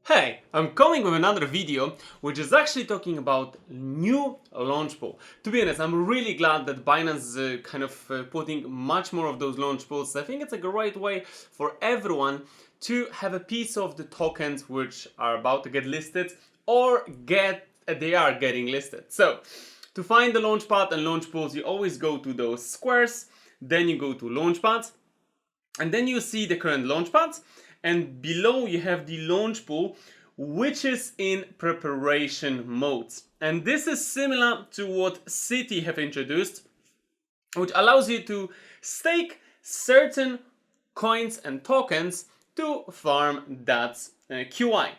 Hey, I'm coming with another video which is actually talking about new launch pool. To be honest, I'm really glad that Binance is putting much more of those launch pools. I think it's a great way for everyone to have a piece of the tokens which are about to get listed or they are getting listed. So to find the launchpad and launch pools, you always go to those squares, then you go to launchpad, and then you see the current launchpad, and below you have the launch pool, which is in preparation mode. And this is similar to what Citi have introduced, which allows you to stake certain coins and tokens to farm that QI.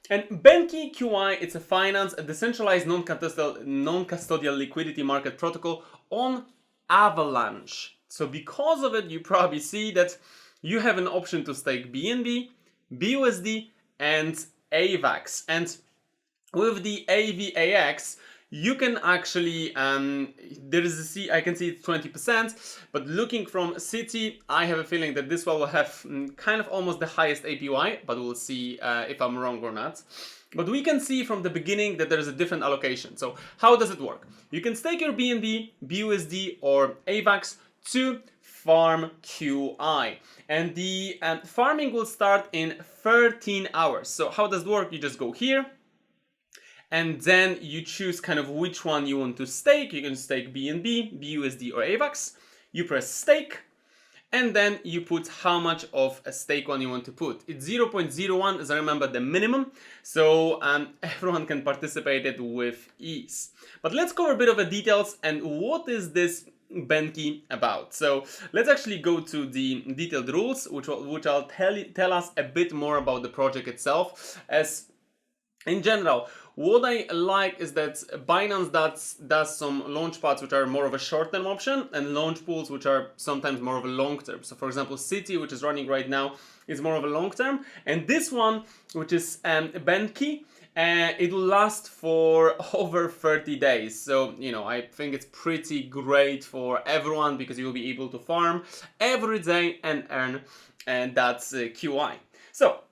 And Benqi QI, it's a decentralized non-custodial liquidity market protocol on Avalanche. So because of it, you probably see that you have an option to stake BNB, BUSD, and AVAX. And with the AVAX, you can actually, I can see it's 20%, but looking from Citi, I have a feeling that this one will have kind of almost the highest APY, but we'll see if I'm wrong or not. But we can see from the beginning that there's a different allocation. So how does it work? You can stake your BNB, BUSD, or AVAX to farm QI, and the farming will start in 13 hours. So how does it work? You just go here, and then you choose kind of which one you want to stake. You can stake BNB, BUSD, or AVAX. You press stake, and then you put how much of a stake one you want to put. It's 0.01, as I remember, the minimum, so everyone can participate it with ease. But let's cover a bit of the details and what is this Benqi about. So let's actually go to the detailed rules, which will tell us a bit more about the project itself. As in general, what I like is that Binance does some launchpads which are more of a short-term option, and launch pools which are sometimes more of a long-term. So for example, Citi, which is running right now, is more of a long-term, and this one, which is Benqi, it will last for over 30 days. So, you know, I think it's pretty great for everyone because you will be able to farm every day and earn, and that's QI. So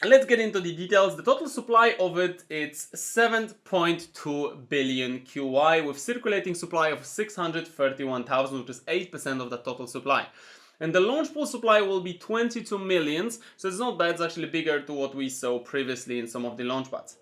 let's get into the details. The total supply of it is 7.2 billion QI with circulating supply of 631,000, which is 8% of the total supply. And the launch pool supply will be 22 millions, so it's not bad, it's actually bigger to what we saw previously in some of the launchpads.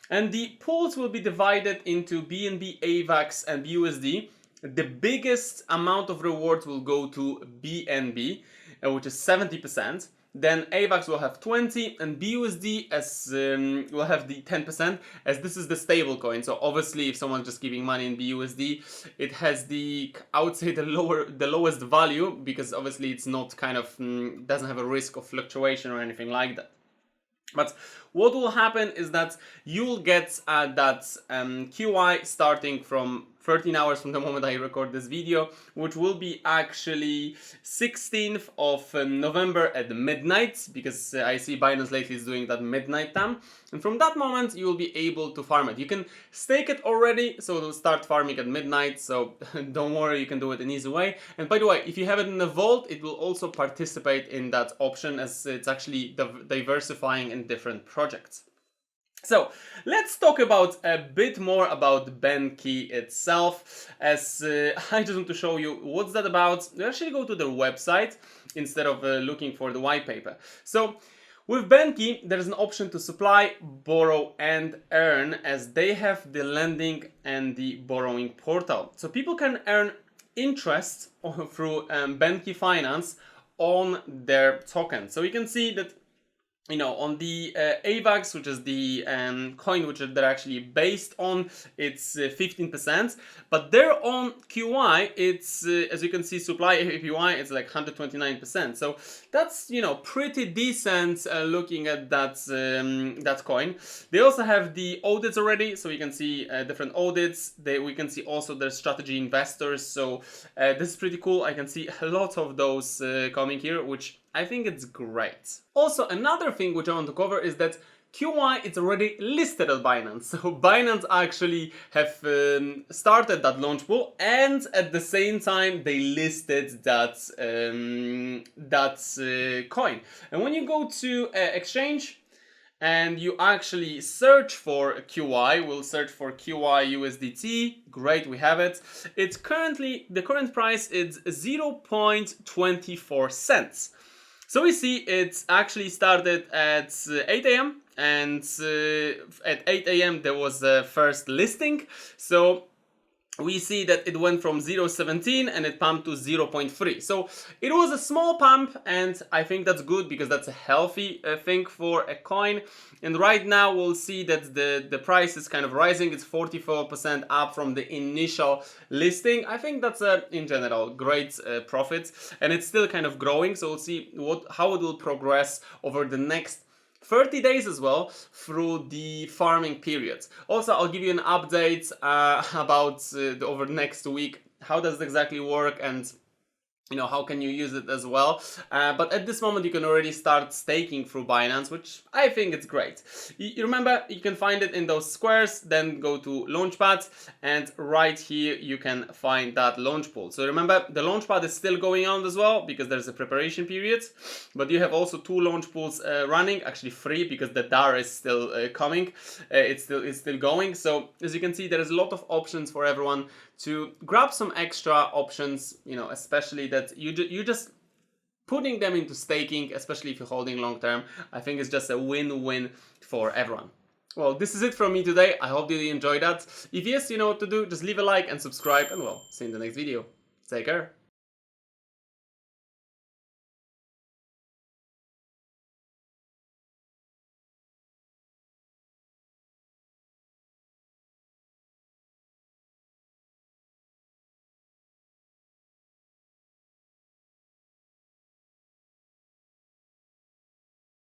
And the pools will be divided into BNB, AVAX, and BUSD. The biggest amount of rewards will go to BNB, which is 70%. Then AVAX will have 20, and BUSD will have the 10%, as this is the stable coin. So obviously, if someone's just giving money in BUSD, it has I would say the lowest value, because obviously it's not doesn't have a risk of fluctuation or anything like that. But what will happen is that you'll get that QI starting from 13 hours from the moment I record this video, which will be actually 16th of November at midnight, because I see Binance lately is doing that midnight time. And from that moment, you will be able to farm it. You can stake it already, so it'll start farming at midnight, so don't worry, you can do it an easy way. And by the way, if you have it in the vault, it will also participate in that option, as it's actually diversifying in different projects. So let's talk about a bit more about Benqi itself, as I just want to show you what's that about. We actually go to their website instead of looking for the white paper. So with Benqi, there is an option to supply, borrow, and earn, as they have the lending and the borrowing portal. So people can earn interest through Benqi Finance on their token. So you can see that, you know, on the AVAX, which is the coin which they're actually based on, it's 15%. But their own QI, it's as you can see, supply APY, it's like 129%. So that's, you know, pretty decent looking at that coin. They also have the audits already, so you can see different audits. We can see also their strategy investors. So this is pretty cool. I can see a lot of those coming here, which I think it's great. Also, another thing which I want to cover is that QI is already listed at Binance. So Binance actually have started that launch pool, and at the same time they listed that coin. And when you go to exchange, and you actually search for QI, we'll search for QI USDT. Great, we have it. It's currently, the current price is 0.24 cents. So we see it's actually started at 8 a.m. and at 8 a.m. there was the first listing. So we see that it went from 0.17 and it pumped to 0.3. So it was a small pump, and I think that's good because that's a healthy thing for a coin. And right now we'll see that the price is kind of rising. It's 44% up from the initial listing. I think that's in general great profit, and it's still kind of growing. So we'll see how it will progress over the next 30 days as well through the farming periods. Also, I'll give you an update about over the next week. How does it exactly work, and how can you use it as well. But at this moment you can already start staking through Binance, which I think it's great. You remember, you can find it in those squares, then go to Launchpad, and right here you can find that Launchpool. So remember, the Launchpad is still going on as well because there's a preparation period, but you have also 2 Launchpools running, actually 3 because the DAR is still coming. It's still going. So as you can see, there is a lot of options for everyone to grab some extra options, especially that you just putting them into staking, especially if you're holding long term. I think it's just a win-win for everyone. Well, this is it from me today. I hope you enjoyed that. If yes, you know what to do. Just leave a like and subscribe, and well, see you in the next video. Take care.